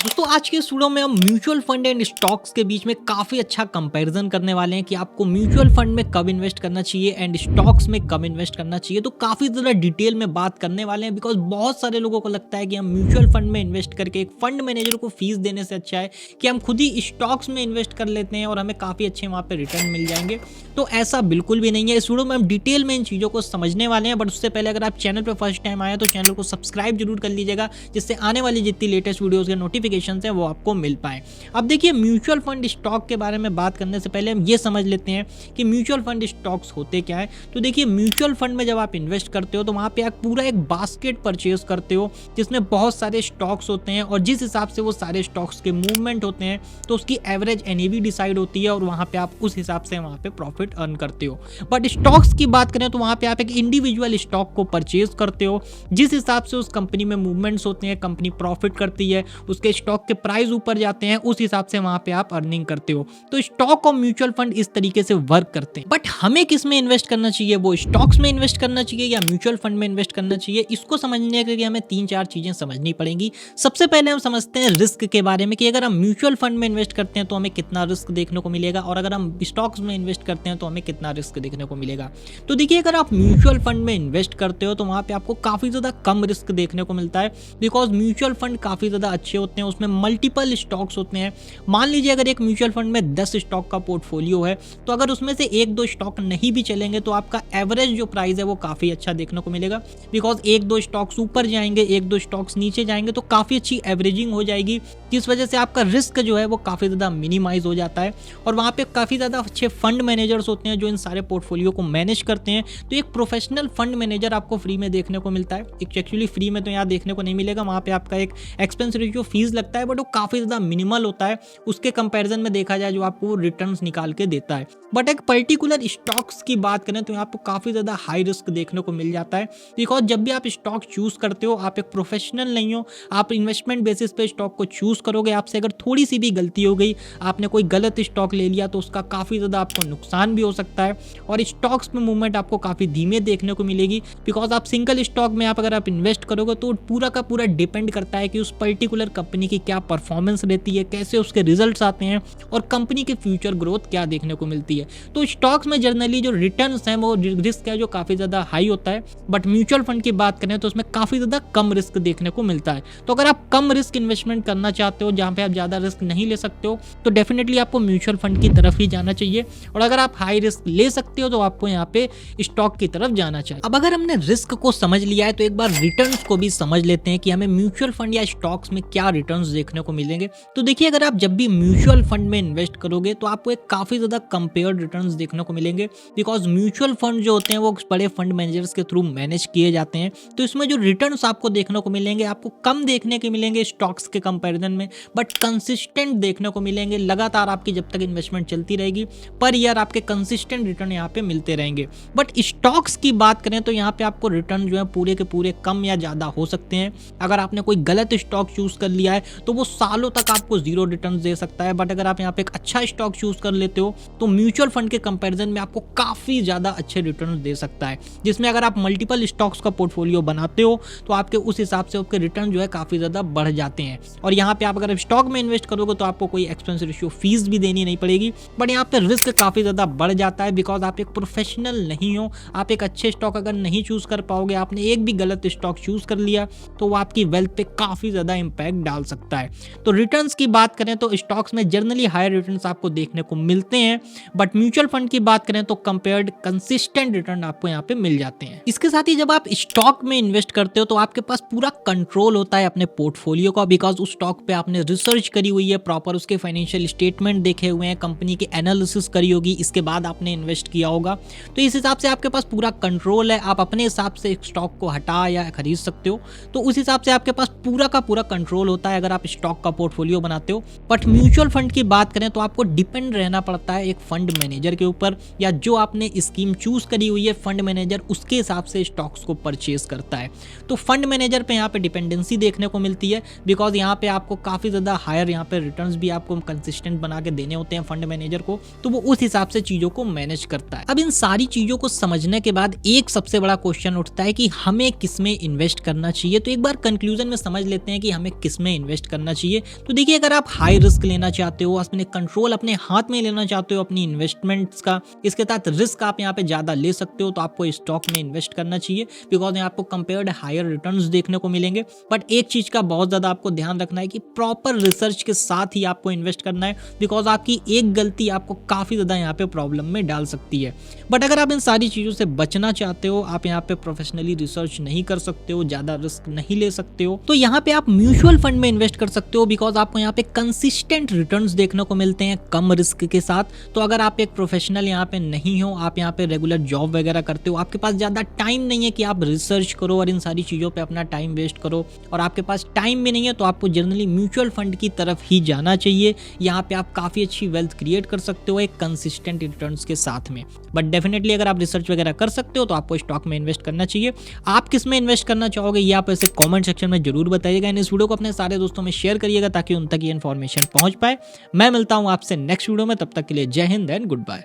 दोस्तों आज के वीडियो में हम म्यूचुअल फंड एंड स्टॉक्स के बीच में काफी अच्छा कंपैरिजन करने वाले हैं कि आपको म्यूचुअल फंड में कब इन्वेस्ट करना चाहिए एंड स्टॉक्स में कब इन्वेस्ट करना चाहिए। तो काफी ज्यादा डिटेल में बात करने वाले हैं बिकॉज बहुत सारे लोगों को लगता है कि हम म्यूचुअल फंड में इन्वेस्ट करके एक फंड मैनेजर को फीस देने से अच्छा है कि हम खुद ही स्टॉक्स में इन्वेस्ट कर लेते हैं और हमें काफी अच्छे वहां पे रिटर्न मिल जाएंगे। तो ऐसा बिल्कुल भी नहीं है। इस वीडियो में हम डिटेल में इन चीजों को समझने वाले हैं, बट उससे पहले अगर आप चैनल पर फर्स्ट टाइम आए तो चैनल को सब्सक्राइब जरूर कर लीजिएगा जिससे आने वाली जितनी लेटेस्ट वीडियोस के नोटिफिकेशन है वो आपको मिल पाए। अब देखिए, म्यूचुअल फंड स्टॉक के बारे में बात करने से पहले हम ये समझ लेते हैं कि म्यूचुअल फंड स्टॉक्स होते क्या है। तो देखिए, म्यूचुअल फंड में जब आप इन्वेस्ट करते हो तो वहां पे आप पूरा एक बास्केट परचेज करते हो जिसमें बहुत सारे स्टॉक्स होते हैं और जिस हिसाब से वो सारे स्टॉक्स के मूवमेंट होते हैं तो उसकी एवरेज एनएवी डिसाइड होती है और वहां पे आप उस हिसाब से वहां पे प्रॉफिट अर्न करते हो। बट स्टॉक्स की बात करें तो वहां पे आप एक इंडिविजुअल स्टॉक को परचेज करते हो, जिस हिसाब से उस कंपनी में मूवमेंट्स होते हैं, कंपनी प्रॉफिट करती है, उसके स्टॉक के प्राइस ऊपर जाते हैं, उस हिसाब से वहां पे आप अर्निंग करते हो। तो स्टॉक और म्यूचुअल फंड इस तरीके से वर्क करते हैं। बट हमें किस में इन्वेस्ट करना चाहिए, वो स्टॉक्स में इन्वेस्ट करना चाहिए या म्यूचुअल फंड में इन्वेस्ट करना चाहिए, इसको समझने के लिए हमें 3-4 चीजें समझनी पड़ेंगी। सबसे पहले हम समझते हैं रिस्क के बारे में कि अगर हम म्यूचुअल फंड में इन्वेस्ट करते हैं तो हमें कितना रिस्क देखने को मिलेगा और अगर हम स्टॉक्स में इन्वेस्ट करते हैं तो हमें कितना रिस्क देखने को मिलेगा। तो देखिए, अगर आप म्यूचुअल फंड में इन्वेस्ट करते हो तो वहां पे आपको काफी ज्यादा कम रिस्क देखने को मिलता है बिकॉज म्यूचुअल फंड काफी ज्यादा अच्छे होते हैं, उसमें मल्टीपल स्टॉक्स होते हैं। मान लीजिए अगर एक म्यूचुअल फंड में 10 स्टॉक का पोर्टफोलियो है तो अगर उसमें से 1-2 स्टॉक नहीं भी चलेंगे तो आपका एवरेज जो प्राइस है वो काफी अच्छा देखने को मिलेगा बिकॉज 1-2 स्टॉक्स ऊपर जाएंगे, 1-2 स्टॉक्स नीचे जाएंगे तो काफी अच्छी एवरेजिंग हो जाएगी, जिस वजह से आपका रिस्क जो है वो काफी ज्यादा मिनिमाइज हो जाता है। और वहां पे काफी ज्यादा अच्छे फंड मैनेजर्स होते हैं जो इन सारे पोर्टफोलियो को मैनेज करते हैं। तो एक प्रोफेशनल फंड मैनेजर आपको फ्री में देखने को मिलता है। एक्चुअली फ्री में तो यहाँ देखने को नहीं मिलेगा, वहां पे आपका एक एक्सपेंस रेशियो फीस लगता है बट वो काफी ज्यादा मिनिमल होता है उसके कंपैरिजन में देखा जाए जो आपको रिटर्न्स निकाल के देता है। बट एक पर्टिकुलर स्टॉक्स की बात करें तो यहाँ पे काफी ज्यादा हाई रिस्क देखने को मिल जाता है बिकॉज जब भी आप स्टॉक चूज करते हो आप एक प्रोफेशनल नहीं हो, आप इन्वेस्टमेंट बेसिस पे स्टॉक को चूज करोगे। आपसे अगर थोड़ी सी भी गलती हो गई, आपने कोई गलत स्टॉक ले लिया तो उसका काफी ज्यादा आपको नुकसान भी हो सकता है और स्टॉक्स में मूवमेंट आपको काफी धीमे देखने को मिलेगी बिकॉज आप सिंगल स्टॉक में अगर आप इन्वेस्ट करोगे तो पूरा का पूरा डिपेंड करता है कि उस पर्टिकुलर कंपनी की क्या परफॉर्मेंस रहती है, कैसे उसके रिजल्ट्स आते हैं और कंपनी की फ्यूचर ग्रोथ क्या देखने को मिलती है। तो स्टॉक्स में जनरली जो रिटर्न्स हैं वो रिस्क है जो काफी ज्यादा हाई होता है, बट म्यूचुअल फंड की बात करें तो उसमें काफी ज्यादा कम रिस्क देखने को मिलता है। तो अगर आप कम रिस्क इन्वेस्टमेंट करना चाहते हो जहां पे आप ज्यादा रिस्क नहीं ले सकते हो तो डेफिनेटली आपको म्यूचुअल फंड की तरफ ही जाना चाहिए और अगर आप हाई रिस्क ले सकते हो तो आपको यहाँ पे स्टॉक की तरफ जाना चाहिए। अब अगर हमने रिस्क को समझ लिया है तो एक बार रिटर्न्स को भी समझ लेते हैं कि हमें म्यूचुअल फंड या स्टॉक्स में क्या रिटर्न्स देखने को मिलेंगे। तो देखिए, अगर आप जब भी म्यूचुअल फंड में इन्वेस्ट करोगे तो आपको एक काफी ज्यादा कंपेयर्ड रिटर्न्स देखने को मिलेंगे बिकॉज म्यूचुअल फंड जो होते हैं वो बड़े फंड मैनेजर्स के थ्रू मैनेज किए जाते हैं। तो इसमें जो रिटर्न्स आपको देखने को मिलेंगे आपको कम देखने के मिलेंगे स्टॉक्स के कंपैरिजन में, बट कंसिस्टेंट देखने को मिलेंगे। लगातार आपकी जब तक इन्वेस्टमेंट चलती रहेगी पर ईयर आपके कंसिस्टेंट रिटर्न यहाँ पे मिलते रहेंगे। बट स्टॉक्स की बात करें तो यहाँ पे आपको रिटर्न जो है पूरे के पूरे कम या ज्यादा हो सकते हैं। अगर आपने कोई गलत स्टॉक चूज कर लिया है तो वो सालों तक आपको 0 रिटर्न दे सकता है, बट अगर आप यहाँ पे एक अच्छा स्टॉक चूज कर लेते हो तो म्यूचुअल फंड के कंपैरिजन में आपको काफी ज्यादा अच्छे रिटर्न दे सकता है, जिसमें अगर आप मल्टीपल स्टॉक्स का पोर्टफोलियो बनाते हो तो आपके उस हिसाब से आपके रिटर्न जो है काफी ज्यादा बढ़ जाते हैं। और यहाँ पे आप अगर स्टॉक में इन्वेस्ट करोगे तो आपको कोई एक्सपेंस रेशियो फीस भी देनी नहीं पड़ेगी, बट यहाँ पे रिस्क काफी ज्यादा बढ़ जाता है बिकॉज आप एक प्रोफेशनल नहीं हो। आप एक अच्छे स्टॉक अगर नहीं चूज कर पाओगे, आपने एक भी गलत स्टॉक चूज कर लिया तो वो आपकी वेल्थ पे काफी ज्यादा इंपैक्ट डाल सकता है। तो रिटर्न्स की बात करें तो स्टॉक्स में जनरली हायर रिटर्न्स आपको देखने को मिलते हैं, बट म्यूचुअल फंड की बात करें तो कंपेयर्ड कंसिस्टेंट रिटर्न आपको यहाँ पे मिल जाते हैं। इसके साथ ही जब आप स्टॉक में इन्वेस्ट करते हो तो आपके पास पूरा कंट्रोल होता है अपने पोर्टफोलियो का बिकॉज उस स्टॉक पे आपने रिसर्च करी हुई है, प्रॉपर उसके फाइनेंशियल स्टेटमेंट देखे हुए हैं, कंपनी की एनालिसिस करी होगी, इसके बाद आपने इन्वेस्ट किया होगा। तो इस हिसाब से आपके पास पूरा कंट्रोल है, आप अपने हिसाब से स्टॉक को हटा या खरीद सकते हो। तो उस हिसाब से आपके पास पूरा का पूरा कंट्रोल होता है अगर आप स्टॉक का पोर्टफोलियो बनाते हो। बट म्यूचुअल फंड की बात करें तो आपको डिपेंड रहना पड़ता है एक फंड मैनेजर के ऊपर, या जो आपने स्कीम चूज करी हुई है फंड मैनेजर उसके हिसाब से स्टॉक्स को परचेज करता है। तो फंड मैनेजर पे यहाँ पे डिपेंडेंसी देखने को मिलती है बिकॉज यहाँ पे आपको काफी ज्यादा हायर यहाँ पे रिटर्न्स भी आपको कंसिस्टेंट बना के देने होते हैं फंड मैनेजर को, तो वो उस हिसाब से चीजों को मैनेज करता है। अब इन सारी चीजों को समझने के बाद एक सबसे बड़ा क्वेश्चन उठता है कि हमें किस में इन्वेस्ट करना चाहिए। तो एक बार कंक्लूजन में समझ लेते हैं कि हमें किस में इन्वेस्ट इन्वेस्ट करना चाहिए। तो देखिए, अगर आप हाई रिस्क लेना चाहते हो, अपने कंट्रोल अपने हाथ में लेना चाहते हो अपनी इन्वेस्टमेंट्स का, इसके तहत रिस्क आप यहाँ पे ज़्यादा ले सकते हो, तो आपको स्टॉक में इन्वेस्ट करना चाहिए, बिकॉज यहाँ आपको कंपेयर्ड हायर रिटर्न्स देखने को मिलेंगे। बट एक चीज़ का बहुत ज़्यादा आपको ध्यान रखना है कि प्रॉपर रिसर्च के साथ ही आपको इन्वेस्ट करना है, बिकॉज आपकी एक गलती आपको काफ़ी ज़्यादा यहाँ पे प्रॉब्लम में डाल सकती है। बट अगर आप इन सारी चीज़ों से बचना चाहते हो, आप यहाँ पे प्रोफेशनली रिसर्च नहीं कर सकते हो, ज़्यादा रिस्क नहीं ले सकते हो, तो यहाँ पे आप म्यूचुअल फंड में इन्वेस्ट कर सकते हो, बिकॉज आपको यहाँ पे कंसिस्टेंट रिटर्न्स देखने को मिलते हैं कम रिस्क के साथ। तो अगर आप एक प्रोफेशनल यहाँ पे नहीं हो, आप यहाँ पे रेगुलर जॉब वगैरह करते हो, आपके पास ज़्यादा टाइम नहीं है कि आप रिसर्च करो और इन सारी चीज़ों पे अपना टाइम वेस्ट करो, और आपके पास टाइम भी नहीं है, तो आपको जनरली म्यूचुअल फंड की तरफ ही जाना चाहिए। यहाँ पे आप काफ़ी अच्छी वेल्थ क्रिएट कर सकते हो एक कंसिस्टेंट रिटर्न्स के साथ में। बट डेफिनेटली अगर आप रिसर्च वगैरह कर सकते हो तो आपको स्टॉक में इन्वेस्ट करना चाहिए। आप किस में इन्वेस्ट करना चाहोगे ये आप ऐसे कमेंट सेक्शन में जरूर बताइएगा। इस वीडियो को अपने सारे दोस्तों में शेयर करिएगा ताकि उन तक ये इन्फॉर्मेशन पहुंच पाए। मैं मिलता हूं आपसे नेक्स्ट वीडियो में, तब तक के लिए जय हिंद एंड गुड बाय।